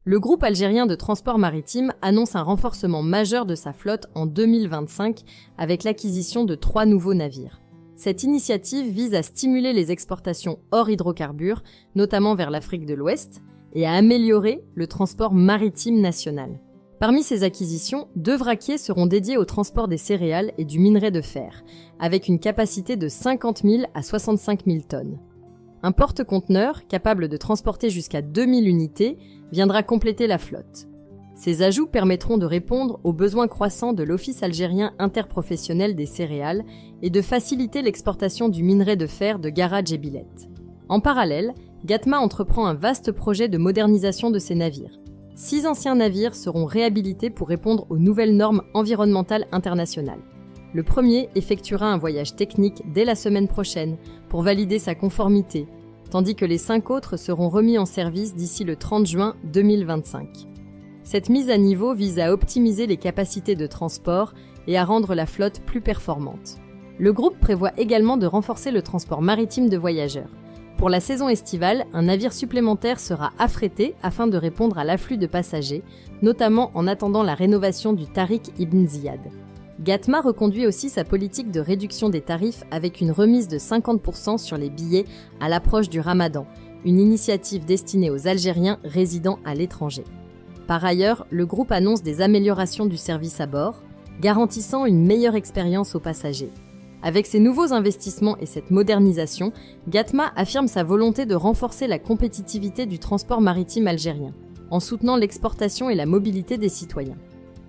Le groupe algérien de transport maritime annonce un renforcement majeur de sa flotte en 2025 avec l'acquisition de 3 nouveaux navires. Cette initiative vise à stimuler les exportations hors hydrocarbures, notamment vers l'Afrique de l'Ouest, et à améliorer le transport maritime national. Parmi ces acquisitions, 2 vraquiers seront dédiés au transport des céréales et du minerai de fer, avec une capacité de 50 000 à 65 000 tonnes. Un porte-conteneur, capable de transporter jusqu'à 2000 unités, viendra compléter la flotte. Ces ajouts permettront de répondre aux besoins croissants de l'Office algérien interprofessionnel des céréales et de faciliter l'exportation du minerai de fer de Garage et Bilette. En parallèle, Gatma entreprend un vaste projet de modernisation de ses navires. 6 anciens navires seront réhabilités pour répondre aux nouvelles normes environnementales internationales. Le premier effectuera un voyage technique dès la semaine prochaine pour valider sa conformité, tandis que les 5 autres seront remis en service d'ici le 30 juin 2025. Cette mise à niveau vise à optimiser les capacités de transport et à rendre la flotte plus performante. Le groupe prévoit également de renforcer le transport maritime de voyageurs. Pour la saison estivale, un navire supplémentaire sera affrété afin de répondre à l'afflux de passagers, notamment en attendant la rénovation du Tariq Ibn Ziyad. Gatma reconduit aussi sa politique de réduction des tarifs avec une remise de 50% sur les billets à l'approche du Ramadan, une initiative destinée aux Algériens résidant à l'étranger. Par ailleurs, le groupe annonce des améliorations du service à bord, garantissant une meilleure expérience aux passagers. Avec ces nouveaux investissements et cette modernisation, Gatma affirme sa volonté de renforcer la compétitivité du transport maritime algérien, en soutenant l'exportation et la mobilité des citoyens.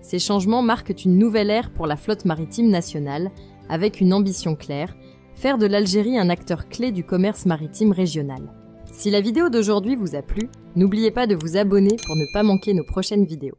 Ces changements marquent une nouvelle ère pour la flotte maritime nationale, avec une ambition claire, faire de l'Algérie un acteur clé du commerce maritime régional. Si la vidéo d'aujourd'hui vous a plu, n'oubliez pas de vous abonner pour ne pas manquer nos prochaines vidéos.